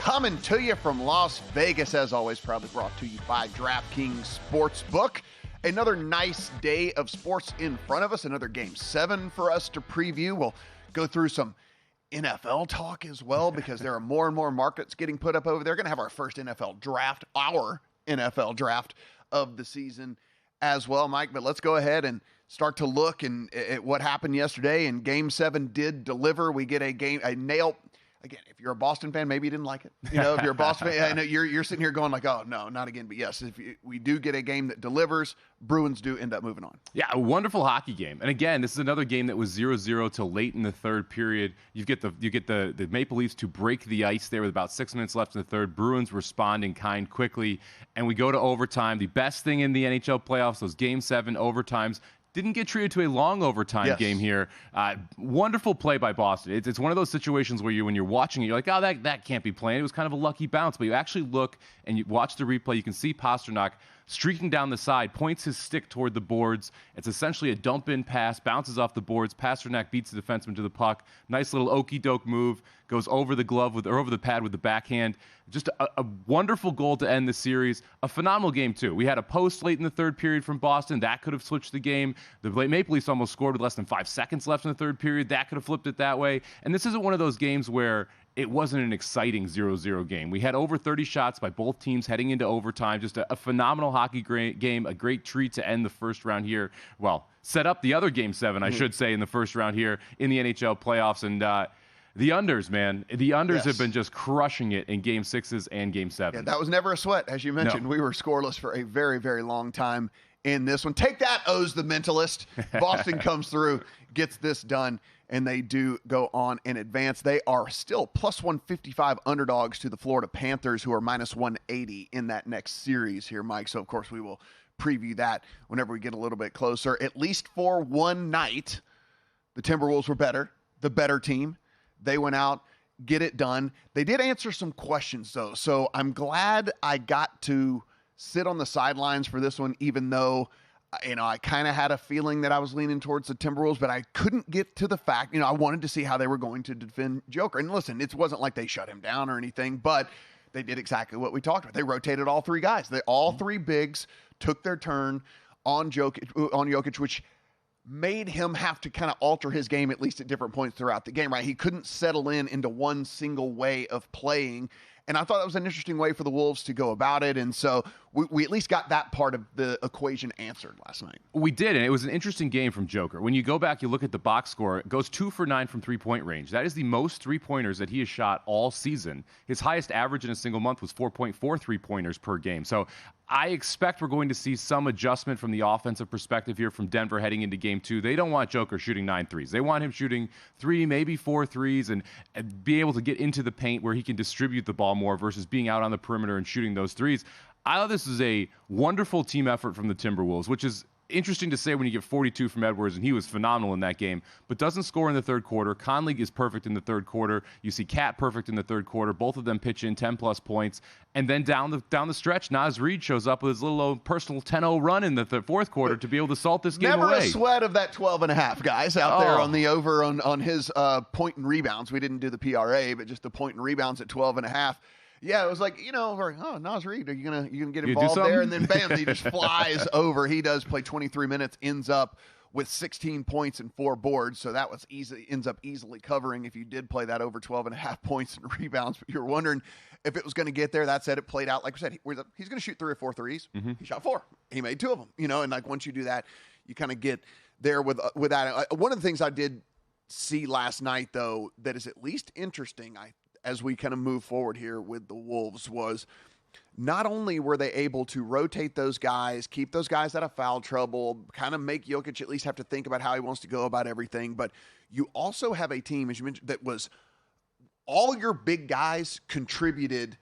coming to you from Las Vegas, as always, proudly brought to you by DraftKings Sportsbook. Another nice day of sports in front of us, another Game 7 for us to preview. We'll go through some NFL talk as well, because there are more and more markets getting put up over there. Going to have our first NFL draft, our NFL draft of the season as well, Mike. But let's go ahead and start to look at what happened yesterday. And Game 7 did deliver. We get a nail. Again, if you're a Boston fan, maybe you didn't like it. You know, if you're a Boston fan, I know you're sitting here going like, oh, no, not again. But yes, we do get a game that delivers, Bruins do end up moving on. Yeah, a wonderful hockey game. And again, this is another game that was 0-0 till late in the third period. You get the Maple Leafs to break the ice there with about 6 minutes left in the third. Bruins respond in kind quickly, and we go to overtime. The best thing in the NHL playoffs, those Game 7 overtimes. Didn't get treated to a long overtime game here. Wonderful play by Boston. It's one of those situations where when you're watching it, you're like, oh, that can't be playing. It was kind of a lucky bounce. But you actually look and you watch the replay, you can see Pastrnak streaking down the side, points his stick toward the boards. It's essentially a dump-in pass, bounces off the boards. Pastrnak beats the defenseman to the puck. Nice little okey-doke move, goes over the glove or over the pad with the backhand. Just a wonderful goal to end the series. A phenomenal game, too. We had a post late in the third period from Boston. That could have switched the game. The Maple Leafs almost scored with less than 5 seconds left in the third period. That could have flipped it that way. And this isn't one of those games where it wasn't an exciting 0-0 game. We had over 30 shots by both teams heading into overtime. Just a phenomenal hockey game, a great treat to end the first round here. Well, set up the other Game 7, I should say, in the first round here in the NHL playoffs. And the unders, man. The unders have been just crushing it in Game 6s and Game 7s. Yeah, that was never a sweat, as you mentioned. No. We were scoreless for a very, very long time in this one. Take that, O's the mentalist. Boston comes through, gets this done, and they do go on in advance. They are still plus 155 underdogs to the Florida Panthers, who are minus 180 in that next series here, Mike. So, of course, we will preview that whenever we get a little bit closer. At least for one night, the Timberwolves were the better team. They went out, get it done. They did answer some questions, though. So I'm glad I got to sit on the sidelines for this one, even though, I kind of had a feeling that I was leaning towards the Timberwolves, but I couldn't get to the fact, I wanted to see how they were going to defend Joker. And listen, it wasn't like they shut him down or anything, but they did exactly what we talked about. They rotated all three guys. All three bigs took their turn on Jokic, which made him have to kind of alter his game at least at different points throughout the game, right? He couldn't settle into one single way of playing. And I thought that was an interesting way for the Wolves to go about it. And so we at least got that part of the equation answered last night. We did, and it was an interesting game from Joker. When you go back, you look at the box score, it goes 2 for 9 from three-point range. That is the most three-pointers that he has shot all season. His highest average in a single month was 4.4 three-pointers per game. So I expect we're going to see some adjustment from the offensive perspective here from Denver heading into Game 2. They don't want Joker shooting 9 threes. They want him shooting 3, maybe 4 threes, and be able to get into the paint where he can distribute the ball more versus being out on the perimeter and shooting those threes. I thought this is a wonderful team effort from the Timberwolves, which is interesting to say when you get 42 from Edwards, and he was phenomenal in that game, but doesn't score in the third quarter. Conley is perfect in the third quarter. You see Cat perfect in the third quarter. Both of them pitch in 10-plus points. And then down the stretch, Naz Reid shows up with his little personal 10-0 run in the fourth quarter to be able to salt this game away. Never a sweat of that 12.5, guys, out there on the over on his point and rebounds. We didn't do the PRA, but just the point and rebounds at 12.5. Yeah, it was like, Naz Reid, are you gonna get involved there? And then bam, he just flies over. He does play 23 minutes, ends up with 16 points and 4 boards. So that was ends up easily covering if you did play that over 12.5 points and rebounds. But you were wondering if it was going to get there. That said, it played out like we said. He's going to shoot 3 or 4 threes. Mm-hmm. He shot 4. He made 2 of them. And like once you do that, you kind of get there with that. One of the things I did see last night, though, that is at least interesting, as we kind of move forward here with the Wolves, was not only were they able to rotate those guys, keep those guys out of foul trouble, kind of make Jokic at least have to think about how he wants to go about everything, but you also have a team, as you mentioned, that was all your big guys contributed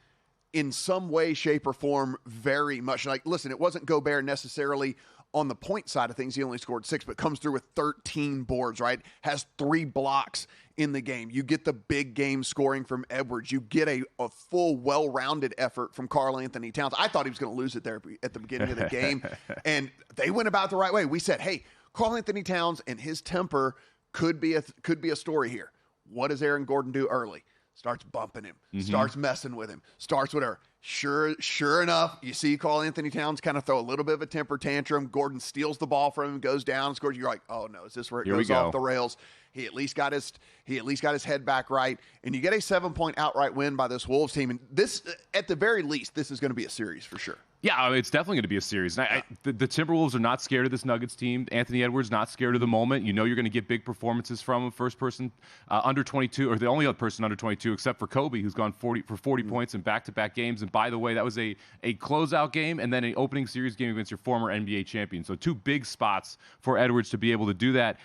in some way, shape, or form very much. Like, listen, it wasn't Gobert necessarily on the point side of things. He only scored 6, but comes through with 13 boards, right? Has 3 blocks in the game. You get the big game scoring from Edwards. You get a full, well-rounded effort from Karl Anthony Towns. I thought he was going to lose it there at the beginning of the game, and they went about the right way. We said, hey, Karl Anthony Towns and his temper could be a story here. What does Aaron Gordon do early? starts bumping him, starts messing with him, starts whatever. Sure enough, you see Karl Anthony Towns kind of throw a little bit of a temper tantrum. Gordon steals the ball from him, goes down, scores. You're like, oh no, is this where it goes off the rails? He at least got his head back right, and you get a 7-point outright win by this Wolves team. And this, at the very least, this is going to be a series for sure. Yeah, I mean, it's definitely going to be a series. And the Timberwolves are not scared of this Nuggets team. Anthony Edwards not scared of the moment. You know you're going to get big performances from him. First person under 22, or the only other person under 22 except for Kobe, who's gone 40 points in back-to-back games. And by the way, that was a closeout game and then an opening series game against your former NBA champion. So 2 big spots for Edwards to be able to do that.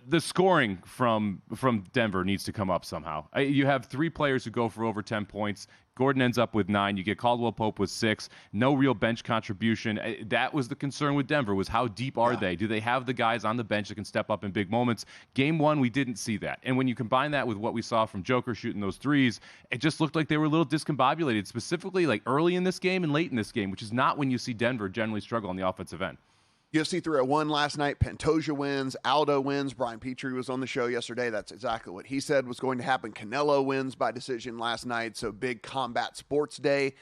The scoring from Denver needs to come up somehow. You have 3 players who go for over 10 points. Gordon ends up with 9. You get Caldwell Pope with 6. No real bench contribution. That was the concern with Denver, was how deep are they? Do they have the guys on the bench that can step up in big moments? Game 1, we didn't see that. And when you combine that with what we saw from Joker shooting those threes, it just looked like they were a little discombobulated, specifically like early in this game and late in this game, which is not when you see Denver generally struggle on the offensive end. UFC 301 last night. Pantoja wins. Aldo wins. Brian Petrie was on the show yesterday. That's exactly what he said was going to happen. Canelo wins by decision last night. So big combat sports day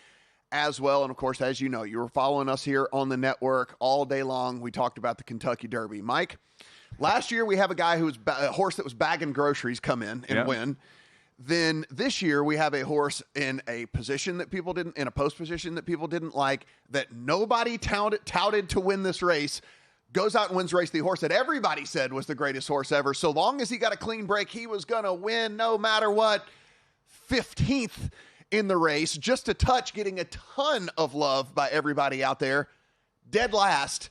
as well. And, of course, as you know, you were following us here on the network all day long. We talked about the Kentucky Derby. Mike, last year we have a guy who was a horse that was bagging groceries come in and win. Then this year we have a horse in a position that people didn't, in a post position that people didn't like, that nobody touted to win this race, goes out and wins the race. The horse that everybody said was the greatest horse ever. So long as he got a clean break, he was going to win no matter what. 15th in the race, just a touch, getting a ton of love by everybody out there. Dead last.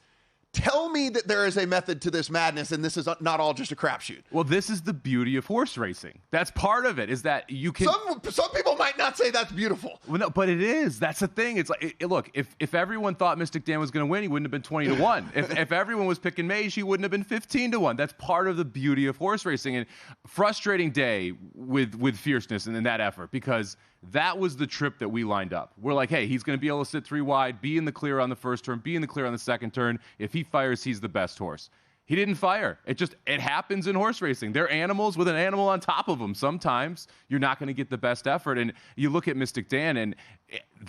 Tell me that there is a method to this madness, and this is not all just a crapshoot. Well, this is the beauty of horse racing. That's part of it, is that you can... Some people might not say that's beautiful. Well, no, but it is. That's the thing. It's like, look, if everyone thought Mystic Dan was going to win, he wouldn't have been 20-1. If everyone was picking Mage, he wouldn't have been 15-1. That's part of the beauty of horse racing. And frustrating day with fierceness and in that effort, because that was the trip that we lined up. We're like, hey, he's going to be able to sit 3 wide, be in the clear on the first turn, be in the clear on the second turn. If he fires, he's the best horse. He didn't fire. It happens in horse racing. They're animals with an animal on top of them. Sometimes you're not going to get the best effort. And you look at Mystic Dan, and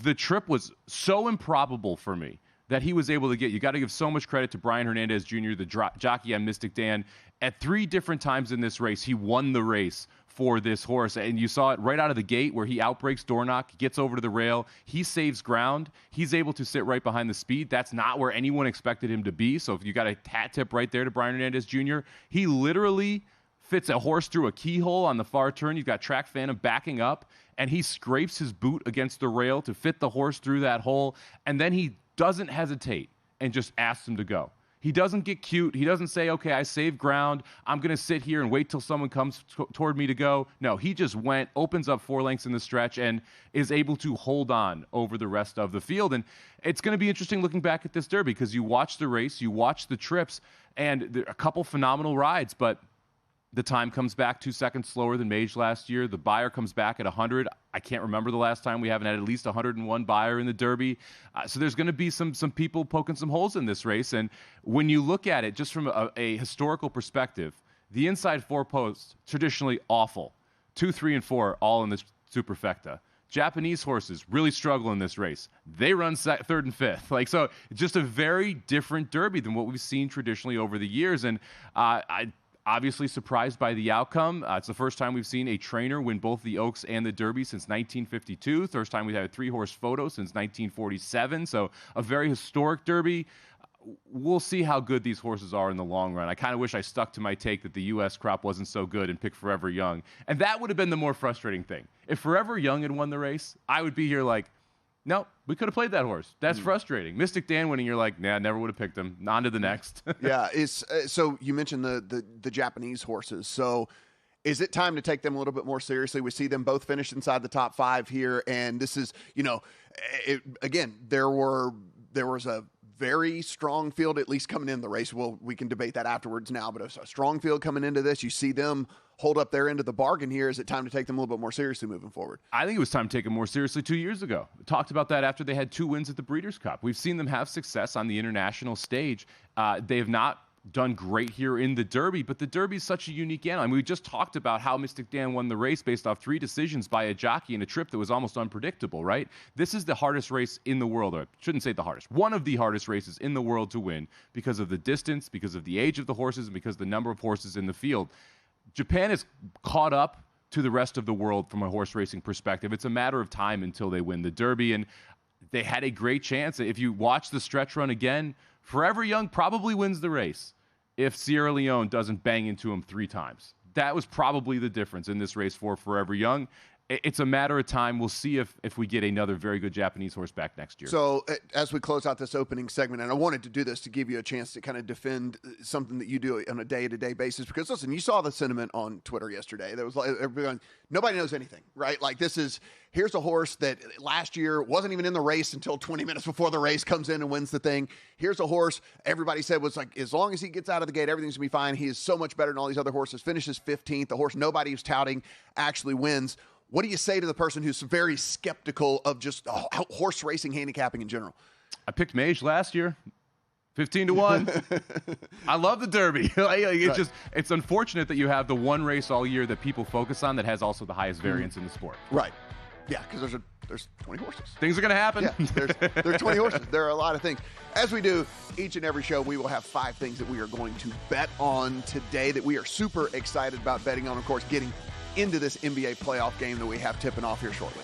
the trip was so improbable for me that he was able to get. You got to give so much credit to Brian Hernandez Jr., the jockey on Mystic Dan. At 3 different times in this race, he won the race for this horse. And you saw it right out of the gate where he outbreaks Dornoch, gets over to the rail, he saves ground, he's able to sit right behind the speed. That's not where anyone expected him to be. So if you got a hat tip right there to Brian Hernandez Jr., he literally fits a horse through a keyhole on the far turn. You've got Track Phantom backing up, and he scrapes his boot against the rail to fit the horse through that hole, and then he doesn't hesitate and just asks him to go. He doesn't get cute. He doesn't say, okay, I saved ground. I'm going to sit here and wait till someone comes toward me to go. No, he just went, opens up 4 lengths in the stretch, and is able to hold on over the rest of the field. And it's going to be interesting looking back at this Derby, because you watch the race, you watch the trips, and a couple phenomenal rides, but the time comes back 2 seconds slower than Mage last year. The buyer comes back at 100. I can't remember the last time we haven't had at least 101 buyer in the Derby. So there's going to be some people poking some holes in this race. And when you look at it just from a historical perspective, the inside 4 posts, traditionally awful. 2, 3, and 4, all in the superfecta. Japanese horses really struggle in this race. They run 3rd and 5th. Like, so just a very different Derby than what we've seen traditionally over the years. And obviously surprised by the outcome. It's the first time we've seen a trainer win both the Oaks and the Derby since 1952. First time we've had a 3-horse photo since 1947. So a very historic Derby. We'll see how good these horses are in the long run. I kind of wish I stuck to my take that the U.S. crop wasn't so good and picked Forever Young. And that would have been the more frustrating thing. If Forever Young had won the race, I would be here like, no, we could have played that horse. That's frustrating. Mystic Dan winning, you're like, nah, never would have picked him. On to the next. Yeah, so you mentioned the Japanese horses. So is it time to take them a little bit more seriously? We see them both finish inside the top 5 here, and this is, again, there was a very strong field, at least coming in the race. Well, we can debate that afterwards now, but a strong field coming into this. You see them hold up their end of the bargain here. Is it time to take them a little bit more seriously moving forward? I think it was time to take them more seriously 2 years ago. We talked about that after they had 2 wins at the Breeders' Cup. We've seen them have success on the international stage. They have not done great here in the Derby, but the Derby is such a unique animal. I mean, we just talked about how Mystic Dan won the race based off 3 decisions by a jockey in a trip that was almost unpredictable, right? This is the hardest race in the world, or I shouldn't say the hardest, one of the hardest races in the world to win because of the distance, because of the age of the horses, and because of the number of horses in the field. Japan is caught up to the rest of the world from a horse racing perspective. It's a matter of time until they win the Derby, and they had a great chance. If you watch the stretch run again, Forever Young probably wins the race if Sierra Leone doesn't bang into him 3 times. That was probably the difference in this race for Forever Young. It's a matter of time. We'll see if we get another very good Japanese horse back next year. So as we close out this opening segment, and I wanted to do this to give you a chance to kind of defend something that you do on a day-to-day basis, because listen, you saw the sentiment on Twitter yesterday. There was like everyone, nobody knows anything, right? Like here's a horse that last year wasn't even in the race until 20 minutes before the race, comes in and wins the thing. Here's a horse everybody said was like, as long as he gets out of the gate, everything's gonna be fine. He is so much better than all these other horses. Finishes 15th. The horse nobody was touting actually wins. What do you say to the person who's very skeptical of just horse racing handicapping in general? I picked Mage last year, 15-1. I love the Derby. It's unfortunate that you have the one race all year that people focus on that has also the highest variance in the sport. Right. Yeah, because there's 20 horses. Things are going to happen. Yeah, there's 20 horses. There are a lot of things. As we do each and every show, we will have 5 things that we are going to bet on today that we are super excited about betting on. Of course, getting into this NBA playoff game that we have tipping off here shortly.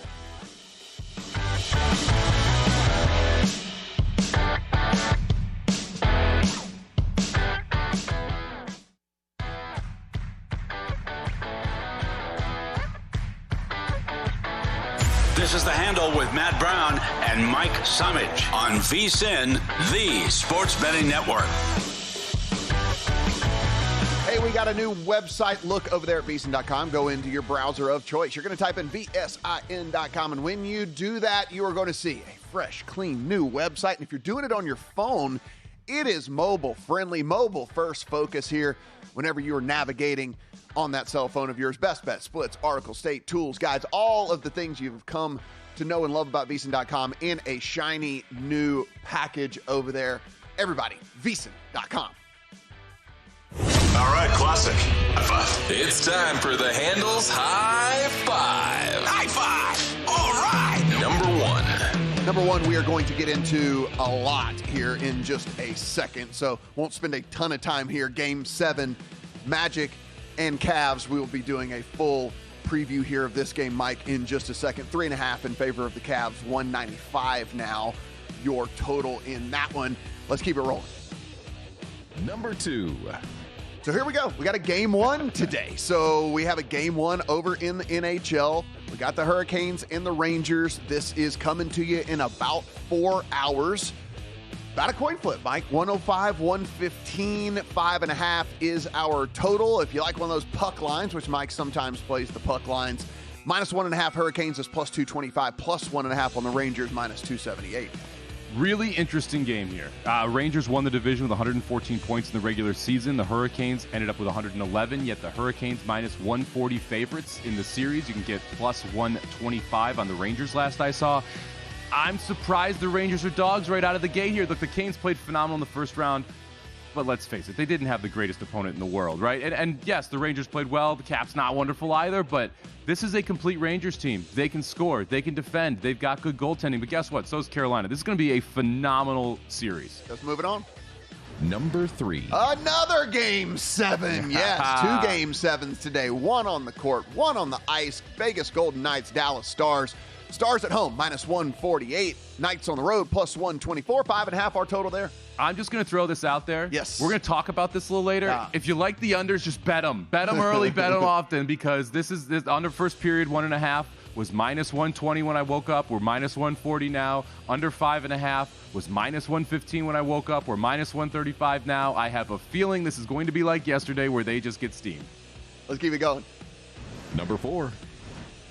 This is The Handle with Matt Brown and Mike Summage on VSiN, the Sports Betting Network. Hey, we got a new website. Look over there at VSiN.com. Go into your browser of choice. You're going to type in VSIN.com, and when you do that, you are going to see a fresh, clean, new website. And if you're doing it on your phone, it is mobile-friendly, mobile-first focus here whenever you're navigating on that cell phone of yours. Best bet, splits, articles, state, tools, guides, all of the things you've come to know and love about VSiN.com in a shiny new package over there. Everybody, VSiN.com. All right, classic. High five. It's time for the Handle's High Five. High five. All right. Number one, we are going to get into a lot here in just a second, so won't spend a ton of time here. Game 7, Magic and Cavs. We will be doing a full preview here of this game, Mike, in just a second. 3.5 in favor of the Cavs, 195 now. Your total in that one. Let's keep it rolling. Number 2. So here we go. We got a game 1 today. So we have a game 1 over in the NHL. We got the Hurricanes and the Rangers. This is coming to you in about 4 hours. About a coin flip, Mike. 105, 115, 5.5 is our total. If you like one of those puck lines, which Mike sometimes plays the puck lines, -1.5 Hurricanes is plus 225, +1.5 on the Rangers, -278. Really interesting game here. Rangers won the division with 114 points in the regular season. The Hurricanes ended up with 111, yet the Hurricanes -140 favorites in the series. You can get +125 on the Rangers last I saw. I'm surprised the Rangers are dogs right out of the gate here. Look, the Canes played phenomenal in the first round, but let's face it, they didn't have the greatest opponent in the world, right? And yes, the Rangers played well. The Caps not wonderful either, but this is a complete Rangers team. They can score. They can defend. They've got good goaltending, but guess what? So is Carolina. This is going to be a phenomenal series. Let's move it on. Number 3. Another game 7. Yes, 2 game 7s today. 1 on the court, 1 on the ice. Vegas Golden Knights, Dallas Stars. Stars at home, -148. Knights on the road, +124. 5.5 our total there. I'm just going to throw this out there. Yes. We're going to talk about this a little later. If you like the unders, just bet them. Bet them early, bet them often, because this under first period, 1.5 was -120 when I woke up. We're -140 now. Under 5.5 was -115 when I woke up. We're -135 now. I have a feeling this is going to be like yesterday where they just get steamed. Let's keep it going. Number 4.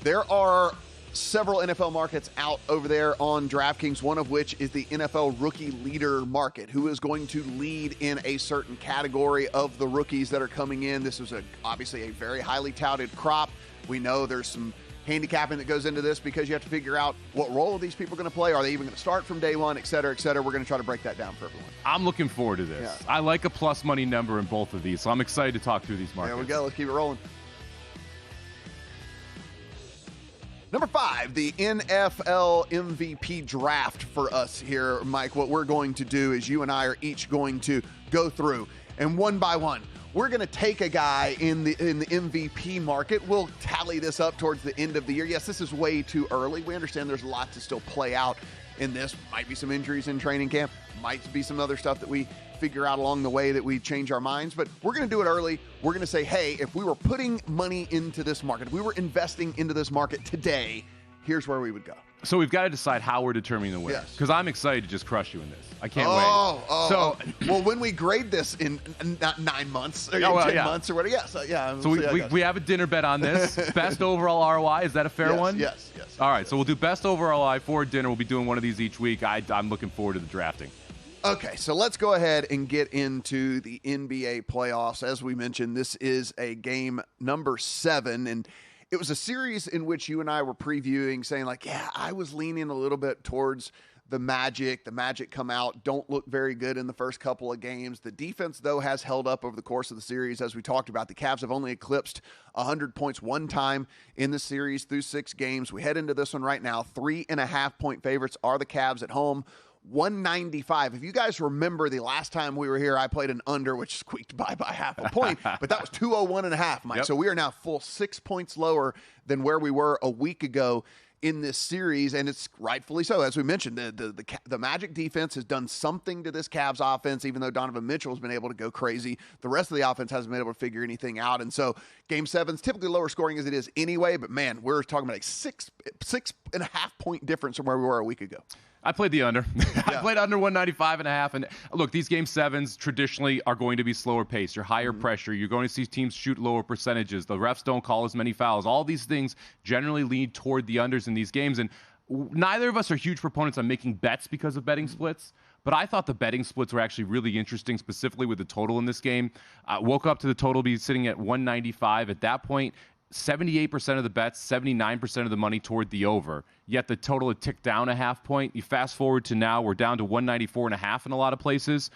There are several NFL markets out over there on DraftKings, one of which is the NFL rookie leader market. Who is going to lead in a certain category of the rookies that are coming in? This is obviously a very highly touted crop. We know there's some handicapping that goes into this because you have to figure out what role these people are going to play. Are they even going to start from day one, et cetera, et cetera? We're going to try to break that down for everyone. I'm looking forward to this. Yeah. I like a plus money number in both of these, so I'm excited to talk through these markets. There we go. Let's keep it rolling. Number 5, the NFL MVP draft for us here, Mike. What we're going to do is you and I are each going to go through, and one by one, we're going to take a guy in the MVP market. We'll tally this up towards the end of the year. Yes, this is way too early. We understand there's a lot to still play out in this. Might be some injuries in training camp. Might be some other stuff that we figure out along the way that we change our minds. But we're going to do it early. We're going to say, hey, if we were putting money into this market, if we were investing into this market today, here's where we would go. So we've got to decide how we're determining the winners. Because I'm excited to just crush you in this. I can't wait. Well, when we grade this in not 9 months or 10 months or whatever, So we have a dinner bet on this. Best overall ROI, is that a fair one? Yes. All right, so we'll do best overall ROI for dinner. We'll be doing one of these each week. I'm looking forward to the drafting. Okay, so let's go ahead and get into the NBA playoffs. As we mentioned, this is a game number 7, and it was a series in which you and I were previewing, saying like, yeah, I was leaning a little bit towards the Magic. The Magic come out, don't look very good in the first couple of games. The defense, though, has held up over the course of the series. As we talked about, the Cavs have only eclipsed 100 points one time in the series through 6 games. We head into this one right now. 3.5-point favorites are the Cavs at home. 195. If you guys remember the last time we were here, I played an under, which squeaked by half a point, but that was 201.5, Mike. Yep. So we are now full 6 points lower than where we were a week ago in this series, and it's rightfully so. As we mentioned, the Magic defense has done something to this Cavs offense, even though Donovan Mitchell has been able to go crazy. The rest of the offense hasn't been able to figure anything out, and so Game 7's typically lower scoring as it is anyway, but man, we're talking about a 6.5 point difference from where we were a week ago. I played the under. I played under 195.5. And look, these Game 7s traditionally are going to be slower pace. You're higher pressure. You're going to see teams shoot lower percentages. The refs don't call as many fouls. All these things generally lead toward the unders in these games. And neither of us are huge proponents on making bets because of betting splits. But I thought the betting splits were actually really interesting, specifically with the total in this game. Woke up to the total be sitting at 195. At that point, 78% of the bets, 79% of the money toward the over. Yet the total had ticked down a half point. You fast forward to now, we're down to 194.5 in a lot of places.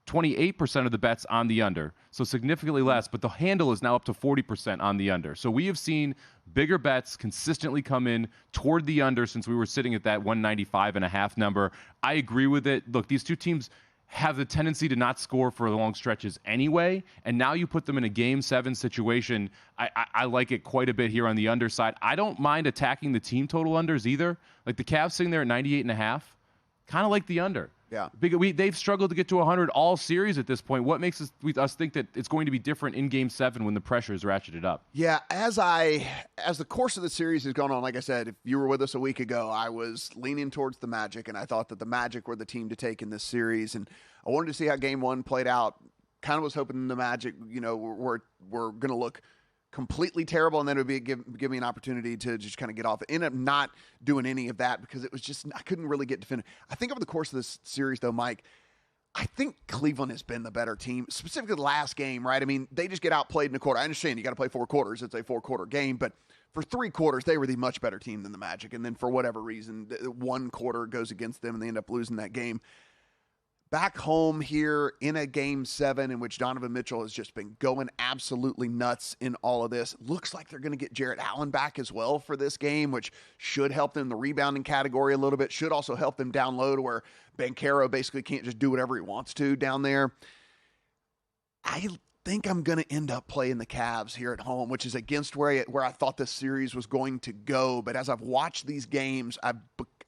28% of the bets on the under. So significantly less, but the handle is now up to 40% on the under. So we have seen bigger bets consistently come in toward the under since we were sitting at that 195.5 number. I agree with it. Look, these two teams have the tendency to not score for long stretches anyway, and now you put them in a Game 7 situation. I like it quite a bit here on the underside. I don't mind attacking the team total unders either. Like the Cavs sitting there at 98.5, kind of like the under. Yeah. They've struggled to get to 100 all series at this point. What makes us think that it's going to be different in Game 7 when the pressure is ratcheted up? Yeah, as the course of the series has gone on, like I said, if you were with us a week ago, I was leaning towards the Magic, and I thought that the Magic were the team to take in this series, and I wanted to see how Game 1 played out. Kind of was hoping the Magic, were going to look completely terrible, and then it would give me an opportunity to just kind of get off. End up not doing any of that because it was just, I couldn't really get definitive. I think over the course of this series, though, Mike, I think Cleveland has been the better team, specifically the last game, right? I mean, they just get outplayed in a quarter. I understand you got to play 4 quarters. It's a 4-quarter game, but for 3 quarters, they were the much better team than the Magic. And then for whatever reason, 1 quarter goes against them and they end up losing that game. Back home here in a Game 7 in which Donovan Mitchell has just been going absolutely nuts in all of this. Looks like they're going to get Jarrett Allen back as well for this game, which should help them in the rebounding category a little bit. Should also help them down low to where Banchero basically can't just do whatever he wants to down there. I think I'm going to end up playing the Cavs here at home, which is against where I thought this series was going to go. But as I've watched these games, I've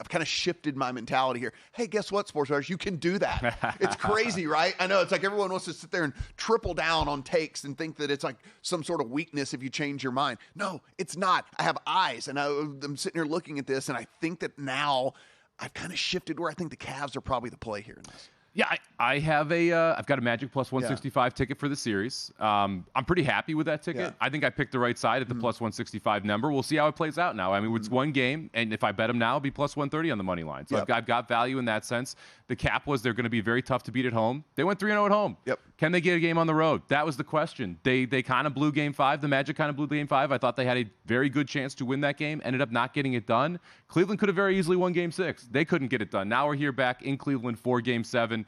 kind of shifted my mentality here. Hey, guess what, sports writers? You can do that. It's crazy, right? I know it's like everyone wants to sit there and triple down on takes and think that it's like some sort of weakness if you change your mind. No, it's not. I have eyes, and I'm sitting here looking at this, and I think that now I've kind of shifted where I think the Cavs are probably the play here in this. Yeah, I have I've got a Magic plus 165 ticket for the series. I'm pretty happy with that ticket. Yeah. I think I picked the right side at the plus 165 number. We'll see how it plays out now. I mean, it's one game, and if I bet them now, it'll be plus 130 on the money line. So I've got value in that sense. The cap was they're going to be very tough to beat at home. They went 3-0 at home. Yep. Can they get a game on the road? That was the question. They kind of blew Game 5. The Magic kind of blew Game 5. I thought they had a very good chance to win that game. Ended up not getting it done. Cleveland could have very easily won Game 6. They couldn't get it done. Now we're here back in Cleveland for Game 7.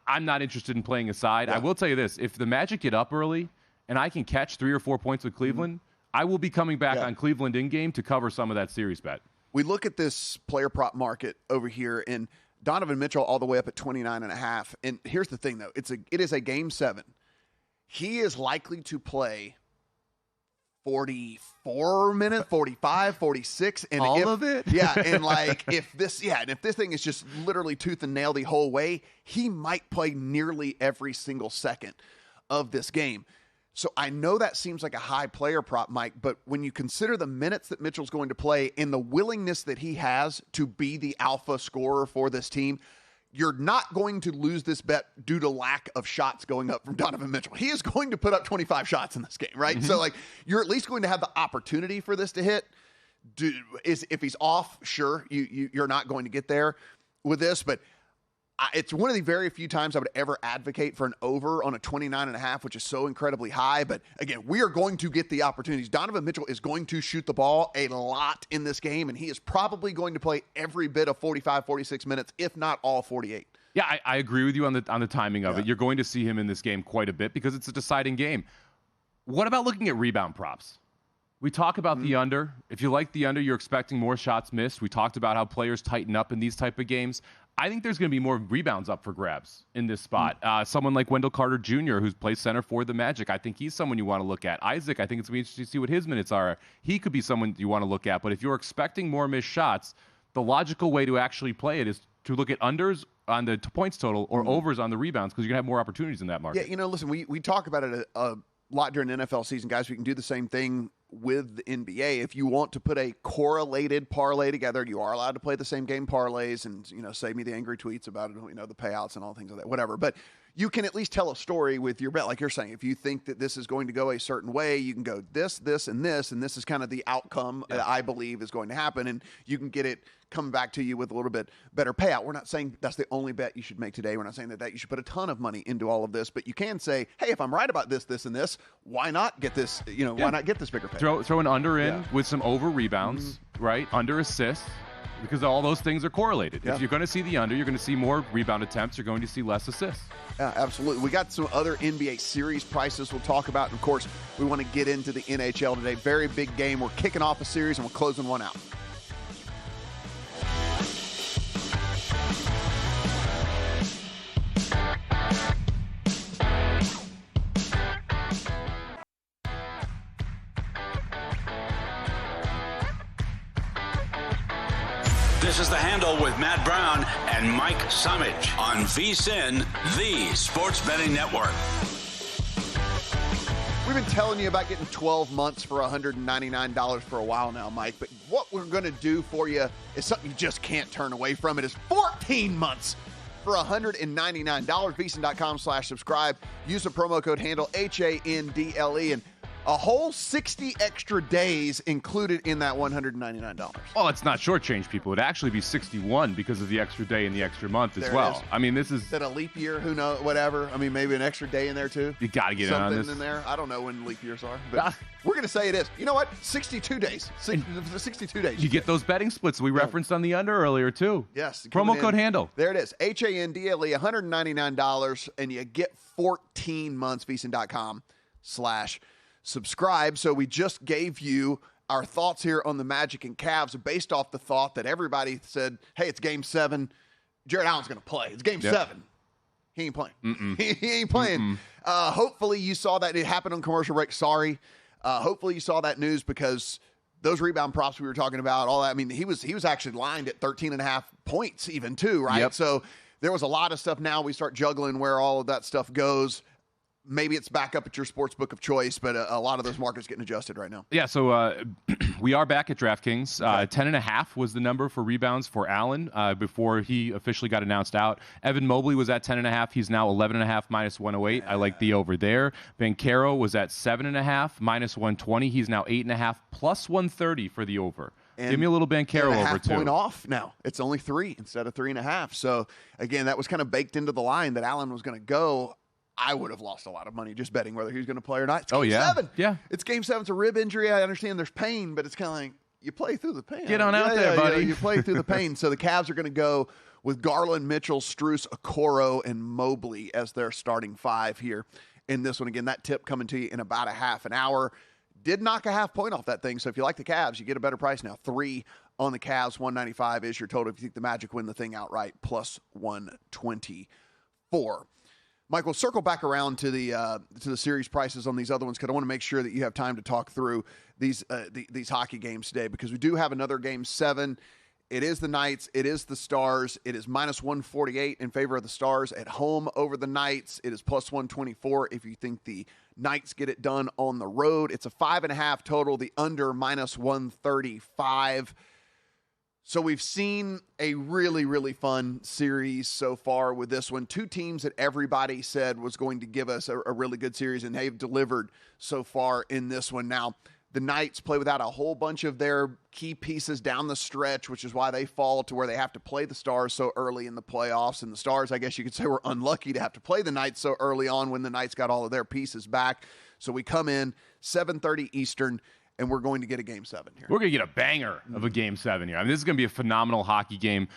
I'm not interested in playing a side. Yeah. I will tell you this. If the Magic get up early and I can catch 3 or 4 points with Cleveland, I will be coming back on Cleveland in-game to cover some of that series bet. We look at this player prop market over here, and Donovan Mitchell all the way up at 29.5. And here's the thing, though. It is a Game 7. He is likely to play 44 minutes, 45, 46. And all of it? Yeah, and if this thing is just literally tooth and nail the whole way, he might play nearly every single second of this game. So I know that seems like a high player prop, Mike, but when you consider the minutes that Mitchell's going to play and the willingness that he has to be the alpha scorer for this team, you're not going to lose this bet due to lack of shots going up from Donovan Mitchell. He is going to put up 25 shots in this game, right? So, you're at least going to have the opportunity for this to hit. If he's off, sure, you're not going to get there with this, but it's one of the very few times I would ever advocate for an over on a 29.5, which is so incredibly high. But again, we are going to get the opportunities. Donovan Mitchell is going to shoot the ball a lot in this game, and he is probably going to play every bit of 45, 46 minutes, if not all 48. Yeah, I agree with you on the timing of it. You're going to see him in this game quite a bit because it's a deciding game. What about looking at rebound props? We talk about the under. If you like the under, you're expecting more shots missed. We talked about how players tighten up in these type of games. I think there's going to be more rebounds up for grabs in this spot. Someone like Wendell Carter Jr., who's plays center for the Magic, I think he's someone you want to look at. Isaac, I think it's going to be interesting to see what his minutes are. He could be someone you want to look at. But if you're expecting more missed shots, the logical way to actually play it is to look at unders on the points total or overs on the rebounds because you're going to have more opportunities in that market. Yeah, listen, we talk about it a lot during the NFL season, guys. We can do the same thing with the NBA. If you want to put a correlated parlay together, you are allowed to play the same game parlays and, save me the angry tweets about it, the payouts and all things like that, whatever. But you can at least tell a story with your bet. Like you're saying, if you think that this is going to go a certain way, you can go this, and this is kind of the outcome that I believe is going to happen. And you can get it coming back to you with a little bit better payout. We're not saying that's the only bet you should make today. We're not saying that you should put a ton of money into all of this, but you can say, hey, if I'm right about this, and this, why not get this, why not get this bigger payout? Throw an under in with some over rebounds, right? Under assists, because all those things are correlated. If you're going to see the under, you're going to see more rebound attempts. You're going to see less assists. Yeah, absolutely. We got some other NBA series prices we'll talk about. And of course, we want to get into the NHL today. Very big game. We're kicking off a series and we're closing one out. This is The Handle with Matt Brown and Mike Summage on VSiN, the Sports Betting Network. We've been telling you about getting 12 months for $199 for a while now, Mike. But what we're going to do for you is something you just can't turn away from. It is 14 months for $199. VSiN.com/subscribe. Use the promo code handle HANDLE and a whole 60 extra days included in that $199. Well, it's not shortchange, people. It'd actually be 61 because of the extra day and the extra month as well. I mean, this is... Is that a leap year? Who knows? Whatever. I mean, maybe an extra day in there, too. You got to get on this. Something in there. I don't know when leap years are, but we're going to say it is. You know what? 62 days. 62 days. You get those betting splits we referenced on the under earlier, too. Yes. Promo code handle. There it is. HANDLE, $199, and you get 14 months. VSiN.com/subscribe. So we just gave you our thoughts here on the Magic and Cavs based off the thought that everybody said, hey, it's game 7. Jared Allen's going to play. It's game 7. He ain't playing. He ain't playing. Hopefully you saw that. It happened on commercial break. Sorry. Hopefully you saw that news because those rebound props we were talking about, all that. I mean, he was actually lined at 13.5 points even too, right? Yep. So there was a lot of stuff. Now we start juggling where all of that stuff goes. Maybe it's back up at your sports book of choice, but a lot of those markets getting adjusted right now. Yeah, so we are back at DraftKings. 10.5 was the number for rebounds for Allen before he officially got announced out. Evan Mobley was at 10.5. He's now 11.5 minus 108. I like the over there. Banchero was at 7.5 minus 120. He's now 8.5 plus 130 for the over. And give me a little Banchero over too. Point off now. It's only 3 instead of 3.5. So again, that was kind of baked into the line that Allen was going to go. I would have lost a lot of money just betting whether he was going to play or not. It's game 7. Yeah. It's game 7. It's a rib injury. I understand there's pain, but it's kind of like You play through the pain. Get on out there, buddy. You play through the pain. So the Cavs are going to go with Garland, Mitchell, Strus, Okoro, and Mobley as their starting five here in this one. Again, that tip coming to you in about a half an hour. Did knock a half point off that thing. So if you like the Cavs, you get a better price now. 3 on the Cavs, 195 is your total. If you think the Magic win the thing outright, plus 124. Michael, circle back around to the series prices on these other ones because I want to make sure that you have time to talk through these hockey games today because we do have another Game 7. It is the Knights. It is the Stars. It is minus 148 in favor of the Stars at home over the Knights. It is plus 124 if you think the Knights get it done on the road. It's a 5.5 total. The under minus 135. So we've seen a really, really fun series so far with this one. Two teams that everybody said was going to give us a really good series, and they've delivered so far in this one. Now, the Knights play without a whole bunch of their key pieces down the stretch, which is why they fall to where they have to play the Stars so early in the playoffs. And the Stars, I guess you could say, were unlucky to have to play the Knights so early on when the Knights got all of their pieces back. So we come in 7:30 Eastern, and we're going to get a Game 7 here. We're going to get a banger of a Game 7 here. I mean, this is going to be a phenomenal hockey game.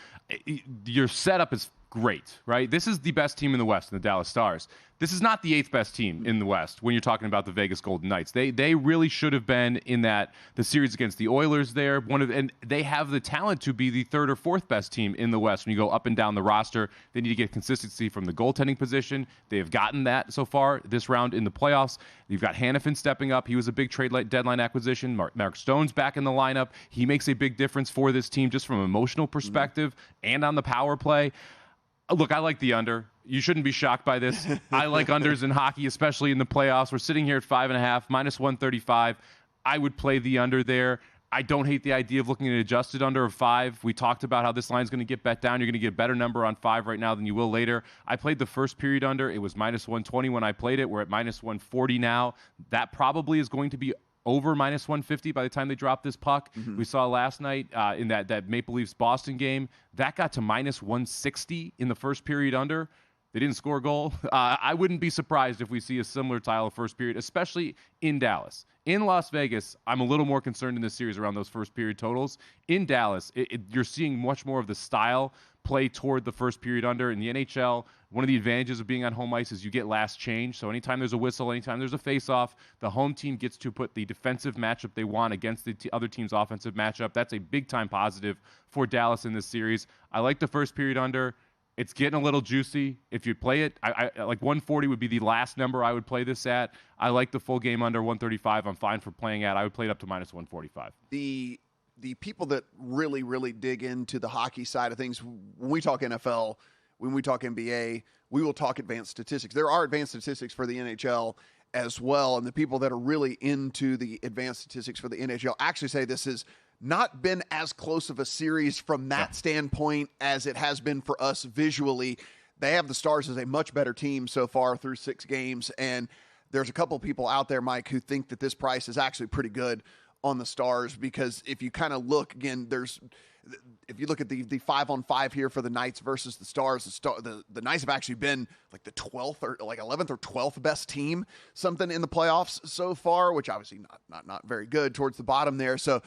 Your setup is great, right? This is the best team in the West, in the Dallas Stars. This is not the 8th best team in the West when you're talking about the Vegas Golden Knights. They really should have been in the series against the Oilers there. And they have the talent to be the 3rd or 4th best team in the West when you go up and down the roster. They need to get consistency from the goaltending position. They have gotten that so far this round in the playoffs. You've got Hannafin stepping up. He was a big trade deadline acquisition. Mark Stone's back in the lineup. He makes a big difference for this team just from an emotional perspective and on the power play. Look, I like the under. You shouldn't be shocked by this. I like unders in hockey, especially in the playoffs. We're sitting here at 5.5, minus 135. I would play the under there. I don't hate the idea of looking at an adjusted under of 5. We talked about how this line's going to get bet down. You're going to get a better number on 5 right now than you will later. I played the first period under. It was minus 120 when I played it. We're at minus 140 now. That probably is going to be over minus 150 by the time they drop this puck. Mm-hmm. We saw last night in that Maple Leafs Boston game, that got to minus 160 in the first period under. They didn't score a goal. I wouldn't be surprised if we see a similar style of first period, especially in Dallas. In Las Vegas, I'm a little more concerned in this series around those first period totals. In Dallas, you're seeing much more of the style play toward the first period under. In the NHL, one of the advantages of being on home ice is you get last change. So anytime there's a whistle, anytime there's a face-off, the home team gets to put the defensive matchup they want against the other team's offensive matchup. That's a big-time positive for Dallas in this series. I like the first period under. It's getting a little juicy. If you play it, I like 140 would be the last number I would play this at. I like the full game under 135. I'm fine for playing at. I would play it up to minus 145. The people that really, really dig into the hockey side of things, when we talk NFL, when we talk NBA, we will talk advanced statistics. There are advanced statistics for the NHL as well, and the people that are really into the advanced statistics for the NHL actually say this has not been as close of a series from that standpoint as it has been for us visually. They have the Stars as a much better team so far through 6 games, and there's a couple people out there, Mike, who think that this price is actually pretty good on the Stars because if you kind of look, again, if you look at the 5-on-5 here for the Knights versus the Stars, the Knights have actually been like the 12th or like 11th or 12th best team, something in the playoffs so far, which obviously not very good towards the bottom there. So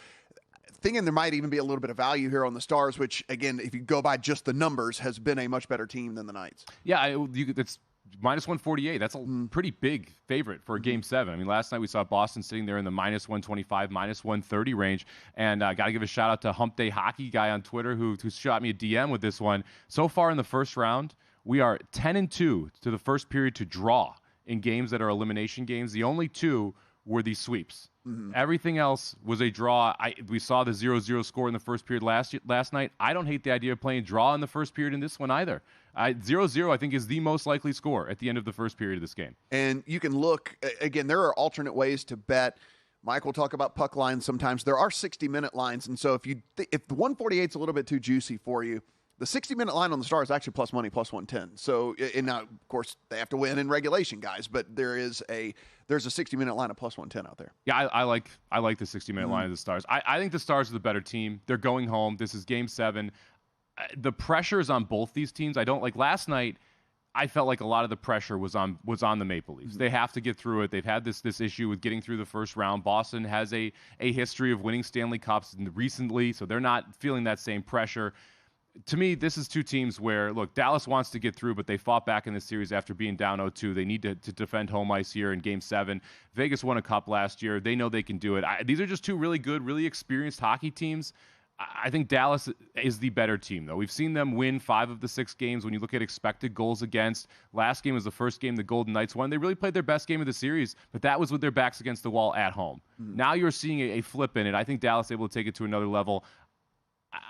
thinking there might even be a little bit of value here on the Stars, which again, if you go by just the numbers, has been a much better team than the Knights. Yeah, it's minus 148. That's a pretty big favorite for a Game 7. I mean, last night we saw Boston sitting there in the minus 125, minus 130 range. And got to give a shout out to Hump Day Hockey guy on Twitter who shot me a DM with this one. So far in the first round, we are 10-2 to the first period to draw in games that are elimination games. The only 2 were these sweeps. Mm-hmm. Everything else was a draw. We saw the 0-0 score in the first period last night. I don't hate the idea of playing draw in the first period in this one either. 0-0, I think, is the most likely score at the end of the first period of this game. And you can look, again, there are alternate ways to bet. Mike will talk about puck lines sometimes. There are 60-minute lines, and so if the 148 is a little bit too juicy for you, the 60-minute line on the Stars is actually plus money, plus 110. So, and now, of course, they have to win in regulation, guys, but there's a 60-minute line of plus 110 out there. Yeah, I like the 60-minute line of the Stars. I think the Stars are the better team. They're going home. This is Game 7. The pressure is on both these teams. I don't like last night. I felt like a lot of the pressure was on the Maple Leafs. They have to get through it. They've had this issue with getting through the first round. Boston has a history of winning Stanley Cups recently, so they're not feeling that same pressure. To me, this is two teams where, look, Dallas wants to get through, but they fought back in this series after being down 0-2. They need to defend home ice here in Game 7. Vegas won a cup last year. They know they can do it. These are just two really good, really experienced hockey teams. I think Dallas is the better team, though. We've seen them win 5 of the 6 games. When you look at expected goals against, last game was the first game the Golden Knights won. They really played their best game of the series, but that was with their backs against the wall at home. Now you're seeing a flip in it. I think Dallas is able to take it to another level.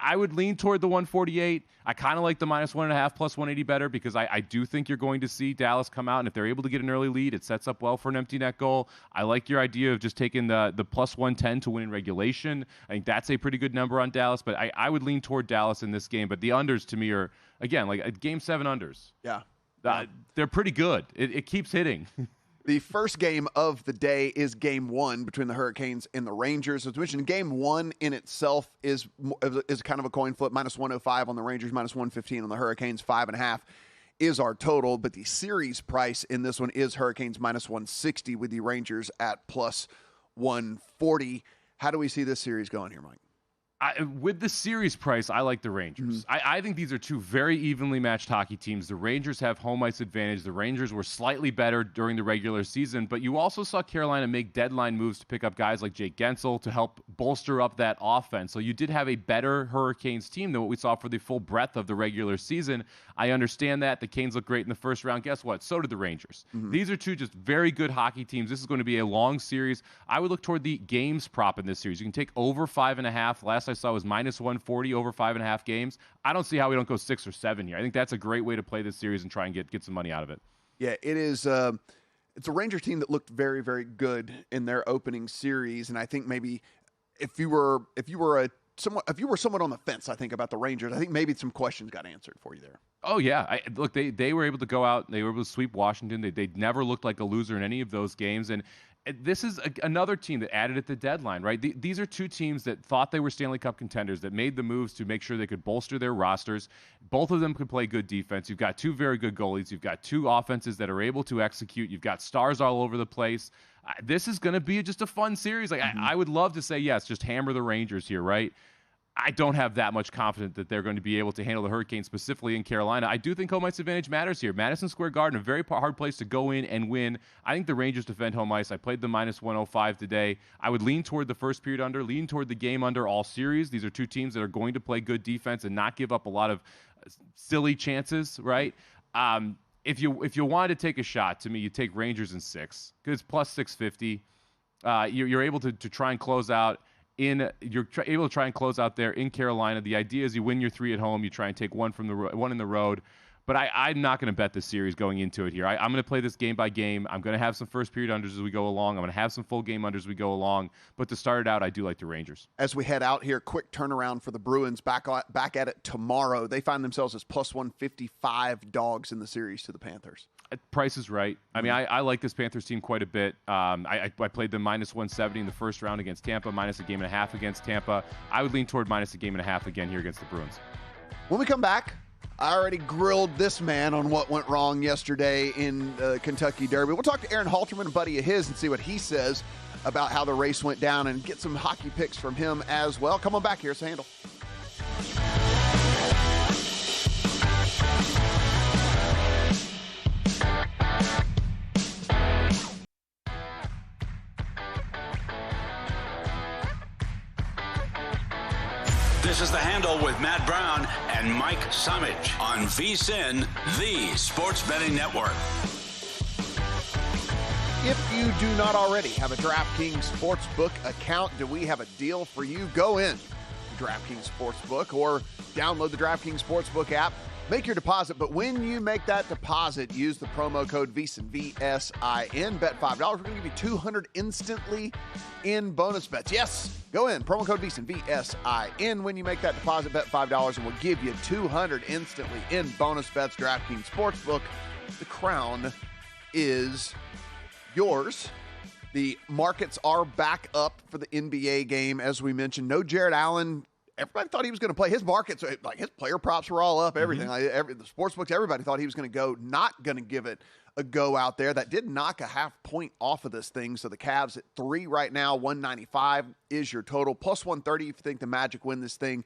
I would lean toward the 148. I kind of like the -1.5 plus 180 better because I do think you're going to see Dallas come out, and if they're able to get an early lead, it sets up well for an empty net goal. I like your idea of just taking the plus 110 to win in regulation. I think that's a pretty good number on Dallas, but I would lean toward Dallas in this game. But the unders to me are, again, like Game 7 unders. Yeah. They're pretty good. It keeps hitting. The first game of the day is Game 1 between the Hurricanes and the Rangers. As mentioned, Game 1 in itself is kind of a coin flip. -105 on the Rangers, -115 on the Hurricanes. 5.5 is our total. But the series price in this one is Hurricanes -160 with the Rangers at +140. How do we see this series going here, Mike? With the series price, I like the Rangers. I think these are two very evenly matched hockey teams. The Rangers have home ice advantage. The Rangers were slightly better during the regular season, but you also saw Carolina make deadline moves to pick up guys like Jake Gensel to help bolster up that offense. So you did have a better Hurricanes team than what we saw for the full breadth of the regular season. I understand that. The Canes looked great in the first round. Guess what? So did the Rangers. These are two just very good hockey teams. This is going to be a long series. I would look toward the games prop in this series. You can take over 5.5. Last I saw was -140 over 5.5 games. I don't see how we don't go 6 or 7 here. I think that's a great way to play this series and try and get some money out of it. Yeah, it is. It's a Rangers team that looked very, very good in their opening series, and I think maybe if you were somewhat on the fence, I think about the Rangers, I think maybe some questions got answered for you there. Oh yeah, look, they were able to go out. They were able to sweep Washington. They never looked like a loser in any of those games, and this is another team that added at the deadline, right? These are two teams that thought they were Stanley Cup contenders, that made the moves to make sure they could bolster their rosters. Both of them could play good defense. You've got two very good goalies. You've got two offenses that are able to execute. You've got stars all over the place. This is going to be just a fun series. Like I would love to say, yes, just hammer the Rangers here, right? I don't have that much confidence that they're going to be able to handle the Hurricanes, specifically in Carolina. I do think home ice advantage matters here. Madison Square Garden, a very hard place to go in and win. I think the Rangers defend home ice. I played the -105 today. I would lean toward the first period under, lean toward the game under all series. These are two teams that are going to play good defense and not give up a lot of silly chances, right? If you wanted to take a shot, to me, you take Rangers in 6 because it's +650. You're able to try and close out. You're able to try and close out there in Carolina. The idea is you win your 3 at home, you try and take one in the road. But I'm not going to bet the series going into it here. I'm going to play this game by game. I'm going to have some first period unders as we go along. I'm going to have some full game unders as we go along. But to start it out, I do like the Rangers. As we head out here, quick turnaround for the Bruins. Back at it tomorrow. They find themselves as +155 dogs in the series to the Panthers. Price is right. I mean, I like this Panthers team quite a bit. I played them -170 in the first round against Tampa, -1.5 against Tampa. I would lean toward -1.5 again here against the Bruins. When we come back, I already grilled this man on what went wrong yesterday in Kentucky Derby. We'll talk to Aaron Halterman, a buddy of his, and see what he says about how the race went down and get some hockey picks from him as well. Come on back here. It's The Handle. This is The Handle with Matt Brown and Mike Summich on VSiN, the Sports Betting Network. If you do not already have a DraftKings Sportsbook account, do we have a deal for you? Go in to DraftKings Sportsbook or download the DraftKings Sportsbook app. Make your deposit, but when you make that deposit, use the promo code VSiN, VSIN. Bet $5. We're going to give you $200 instantly in bonus bets. Yes, go in. Promo code VSiN, VSIN. When you make that deposit, bet $5, and we'll give you $200 instantly in bonus bets. DraftKings Sportsbook. The crown is yours. The markets are back up for the NBA game, as we mentioned. No Jared Allen. everybody thought he was going to play. His markets, like his player props were all up, everything. The sports books, everybody thought he was going to go, not going to give it a go out there. That did knock a half point off of this thing. So the Cavs at 3 right now, 195 is your total, plus 130 if you think the Magic win this thing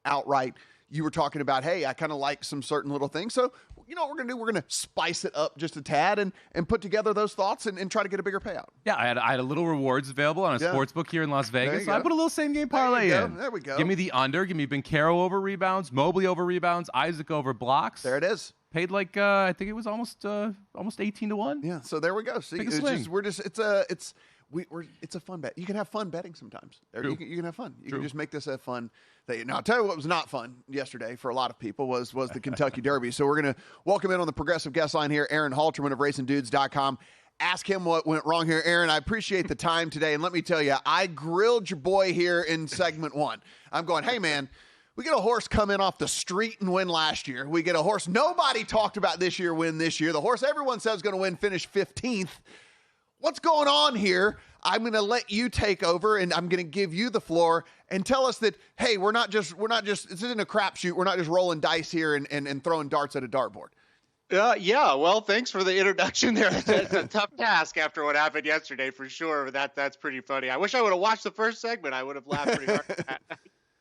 outright. You were talking about, hey, I kind of like some certain little things. So, you know what we're going to do? We're going to spice it up just a tad and put together those thoughts and try to get a bigger payout. Yeah, I had a little rewards available on a sports book here in Las Vegas. So I put a little same-game parlay in. There we go. Give me the under. Give me Bencaro over rebounds, Mobley over rebounds, Isaac over blocks. There it is. Paid like I think it was almost 18-1. Yeah, so there we go. See, it's a fun bet. You can have fun betting sometimes. You can have fun. You can just make this a fun thing. Now, I'll tell you what was not fun yesterday for a lot of people was the Kentucky Derby. So we're going to welcome in on the progressive guest line here, Aaron Halterman of RacingDudes.com. Ask him what went wrong here. Aaron, I appreciate the time today. And let me tell you, I grilled your boy here in segment 1. I'm going, hey, man, we get a horse come in off the street and win last year. We get a horse nobody talked about this year win this year. The horse everyone says is going to win, finish 15th. What's going on here? I'm going to let you take over, and I'm going to give you the floor and tell us that, hey, we're not just, this isn't a crapshoot. We're not just rolling dice here and throwing darts at a dartboard. Yeah, well, thanks for the introduction there. It's a tough task after what happened yesterday, for sure. That's pretty funny. I wish I would have watched the first segment. I would have laughed pretty hard.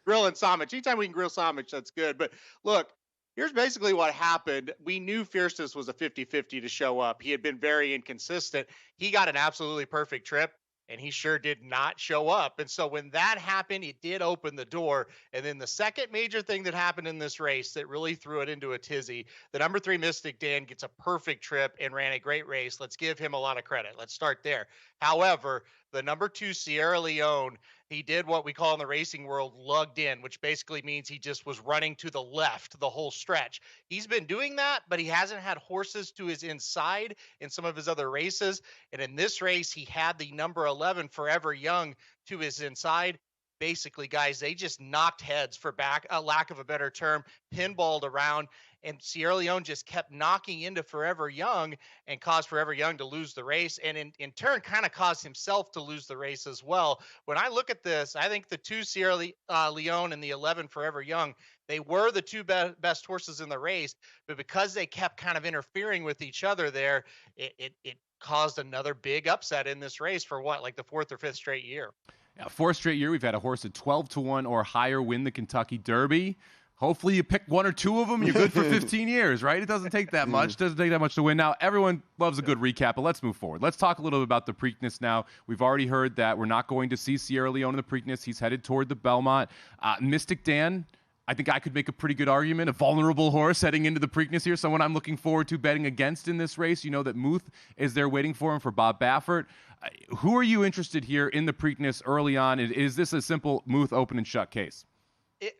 Grilling Samich. Anytime we can grill Samich, that's good. But look, here's basically what happened. We knew Fierceness was a 50-50 to show up. He had been very inconsistent. He got an absolutely perfect trip, and he sure did not show up. And so when that happened, it did open the door. And then the second major thing that happened in this race that really threw it into a tizzy, the number 3 Mystic Dan gets a perfect trip and ran a great race. Let's give him a lot of credit. Let's start there. However, the number 2 Sierra Leone, he did what we call in the racing world lugged in, which basically means he just was running to the left the whole stretch. He's been doing that, but he hasn't had horses to his inside in some of his other races. And in this race, he had the number 11 Forever Young to his inside. Basically, guys, they just knocked heads, for lack of a better term, pinballed around, and Sierra Leone just kept knocking into Forever Young and caused Forever Young to lose the race, and in turn kind of caused himself to lose the race as well. When I look at this, I think the 2 Sierra Leone and the 11 Forever Young, they were the 2 best horses in the race, but because they kept kind of interfering with each other there, it caused another big upset in this race for like the 4th or 5th straight year. Yeah, 4th straight year, we've had a horse at 12-1 or higher win the Kentucky Derby. Hopefully you pick 1 or 2 of them, you're good for 15 years, right? It doesn't take that much. Doesn't take that much to win. Now, everyone loves a good recap, but let's move forward. Let's talk a little bit about the Preakness now. We've already heard that we're not going to see Sierra Leone in the Preakness. He's headed toward the Belmont. Mystic Dan, I think I could make a pretty good argument. A vulnerable horse heading into the Preakness here, someone I'm looking forward to betting against in this race. You know that Muth is there waiting for him for Bob Baffert. Who are you interested here in the Preakness early on? Is this a simple Muth open and shut case?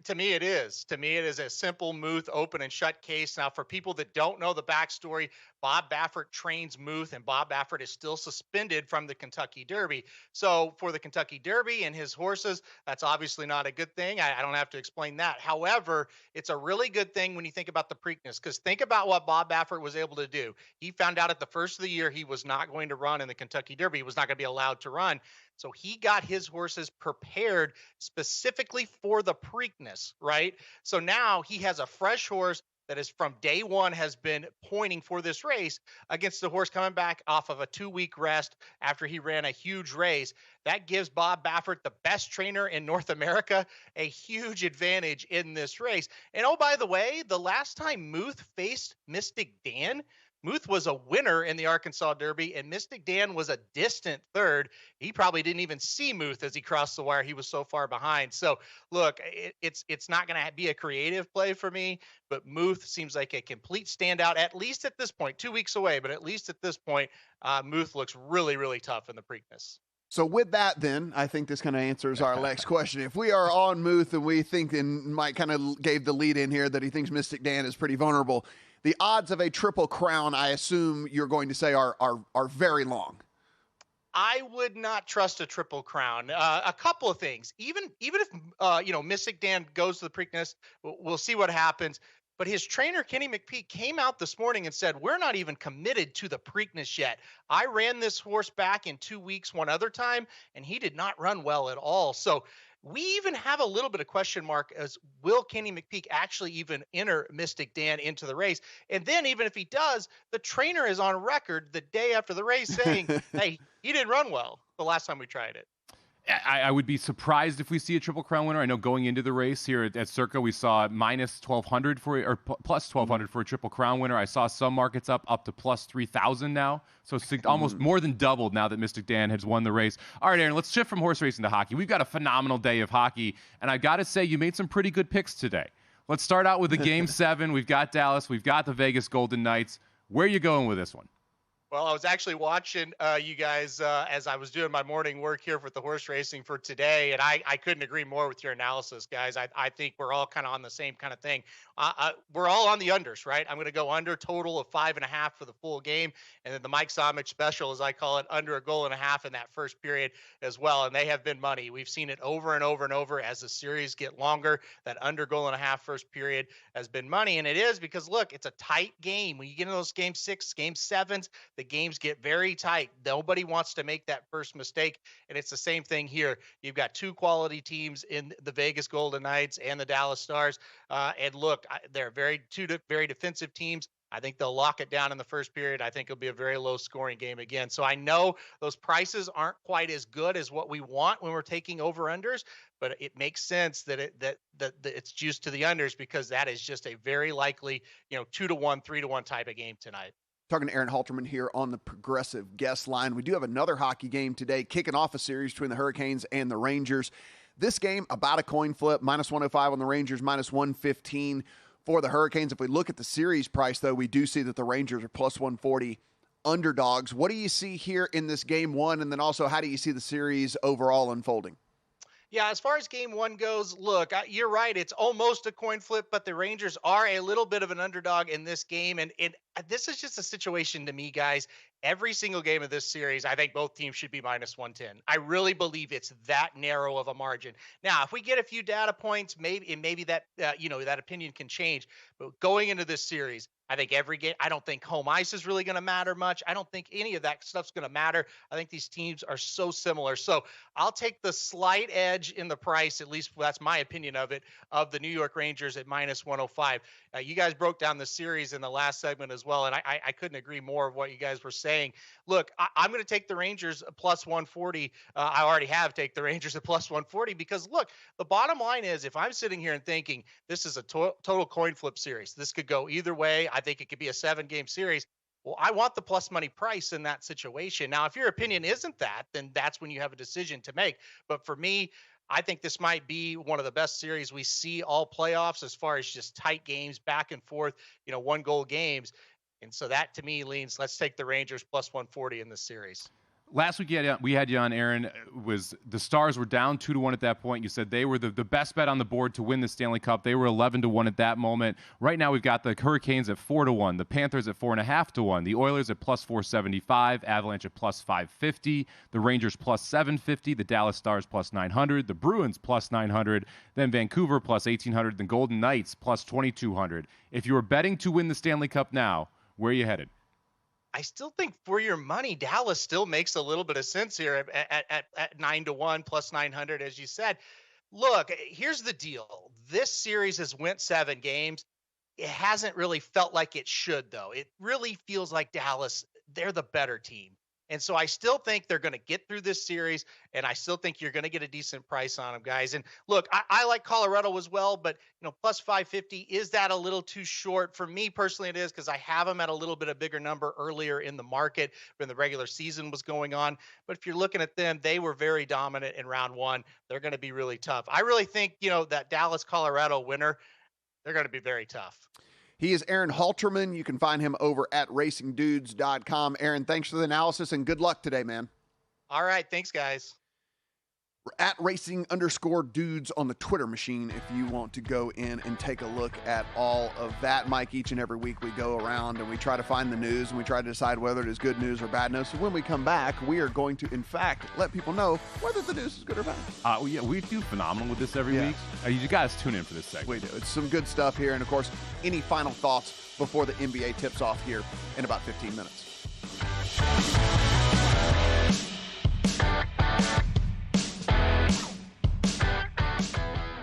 To me, it is. To me, it is a simple Muth open and shut case. Now, for people that don't know the backstory, Bob Baffert trains Muth, and Bob Baffert is still suspended from the Kentucky Derby. So for the Kentucky Derby and his horses, that's obviously not a good thing. I don't have to explain that. However, it's a really good thing when you think about the Preakness, because think about what Bob Baffert was able to do. He found out at the first of the year he was not going to run in the Kentucky Derby. He was not going to be allowed to run. So he got his horses prepared specifically for the Preakness, right? So now he has a fresh horse that is from day one has been pointing for this race against the horse coming back off of a 2-week rest after he ran a huge race. That gives Bob Baffert, the best trainer in North America, a huge advantage in this race. And oh, by the way, the last time Muth faced Mystic Dan, Muth was a winner in the Arkansas Derby, and Mystic Dan was a distant third. He probably didn't even see Muth as he crossed the wire. He was so far behind. So, look, it's not going to be a creative play for me, but Muth seems like a complete standout, at least at this point. 2 weeks away, but at least at this point, Muth looks really, really tough in the Preakness. So with that, then, I think this kind of answers our next question. If we are on Muth and we think, and Mike kind of gave the lead in here, that he thinks Mystic Dan is pretty vulnerable, the odds of a Triple Crown, I assume you're going to say, are very long. I would not trust a Triple Crown. A couple of things. Even if Mystic Dan goes to the Preakness, we'll see what happens. But his trainer, Kenny McPeak, came out this morning and said, we're not even committed to the Preakness yet. I ran this horse back in 2 weeks one other time, and he did not run well at all. So We even have a little bit of question mark as will Kenny McPeak actually even enter Mystic Dan into the race? And then even if he does, the trainer is on record the day after the race saying, hey, he didn't run well the last time we tried it. I would be surprised if we see a Triple Crown winner. I know going into the race here at Circa, we saw minus 1,200 or plus 1,200 for a Triple Crown winner. I saw some markets up to plus 3,000 now. So almost more than doubled now that Mystic Dan has won the race. All right, Aaron, let's shift from horse racing to hockey. We've got a phenomenal day of hockey, and I got to say, you made some pretty good picks today. Let's start out with the Game 7. We've got Dallas. We've got the Vegas Golden Knights. Where are you going with this one? Well, I was actually watching you guys as I was doing my morning work here with the horse racing for today, and I couldn't agree more with your analysis, guys. I think we're all kind of on the same kind of thing. We're all on the unders, right? I'm going to go under total of 5.5 for the full game, and then the Mike Somich special, as I call it, under a goal and a half in that first period as well, and they have been money. We've seen it over and over and over as the series get longer. That under goal and a half first period has been money, and it is because, look, it's a tight game. When you get into those Game 6, Game 7s, the games get very tight. Nobody wants to make that first mistake, and it's the same thing here. You've got two quality teams in the Vegas Golden Knights and the Dallas Stars, and look, they're two very defensive teams. I think they'll lock it down in the first period. I think it'll be a very low-scoring game again. So I know those prices aren't quite as good as what we want when we're taking over-unders, but it makes sense that it's juiced to the unders because that is just a very likely 2-1, 3-1 type of game tonight. Talking to Aaron Halterman here on the Progressive guest line. We do have another hockey game today, kicking off a series between the Hurricanes and the Rangers. This game, about a coin flip, minus 105 on the Rangers, minus 115 for the Hurricanes. If we look at the series price, though, we do see that the Rangers are plus 140 underdogs. What do you see here in this game one? And then also, how do you see the series overall unfolding? Yeah, as far as game one goes, look, you're right. It's almost a coin flip, but the Rangers are a little bit of an underdog in this game. And this is just a situation to me, guys. Every single game of this series, I think both teams should be minus 110. I really believe it's that narrow of a margin. Now, if we get a few data points, maybe that that opinion can change. But going into this series, I think every game, I don't think home ice is really going to matter much. I don't think any of that stuff's going to matter. I think these teams are so similar. So I'll take the slight edge in the price, at least that's my opinion of it, of the New York Rangers at minus 105. You guys broke down the series in the last segment as well, and I couldn't agree more of what you guys were saying. Look, I'm going to take the Rangers plus 140. I already have taken the Rangers at plus 140 because, look, the bottom line is if I'm sitting here and thinking this is a total coin flip series, this could go either way. I think it could be a 7-game series. Well, I want the plus money price in that situation. Now, if your opinion isn't that, then that's when you have a decision to make. But for me, I think this might be one of the best series we see all playoffs as far as just tight games, back and forth, 1-goal games. And so that to me leans, let's take the Rangers plus 140 in this series. Last week we had you on, Aaron. Was the Stars were down 2-1 at that point. You said they were the best bet on the board to win the Stanley Cup. They were 11-1 at that moment. Right now we've got the Hurricanes at 4-1, the Panthers at 4.5-1, the Oilers at plus 475, Avalanche at plus 550, the Rangers plus 750, the Dallas Stars plus 900, the Bruins plus 900, then Vancouver plus 1800, the Golden Knights plus 2200. If you were betting to win the Stanley Cup now, where are you headed? I still think for your money, Dallas still makes a little bit of sense here at 9-1 plus 900, as you said. Look, here's the deal. This series has went 7 games. It hasn't really felt like it should, though. It really feels like Dallas, they're the better team. And so I still think they're going to get through this series, and I still think you're going to get a decent price on them, guys. And look, I like Colorado as well, but plus 550, is that a little too short? For me personally, it is because I have them at a little bit of bigger number earlier in the market when the regular season was going on. But if you're looking at them, they were very dominant in round 1. They're going to be really tough. I really think, that Dallas-Colorado winner, they're going to be very tough. He is Aaron Halterman. You can find him over at racingdudes.com. Aaron, thanks for the analysis and good luck today, man. All right. Thanks, guys. We're at racing_dudes on the Twitter machine if you want to go in and take a look at all of that. Mike, each and every week we go around and we try to find the news and we try to decide whether it is good news or bad news. So when we come back, we are going to, in fact, let people know whether the news is good or bad. Yeah, we do phenomenal with this every week. You guys tune in for this segment. We do. It's some good stuff here. And, of course, any final thoughts before the NBA tips off here in about 15 minutes?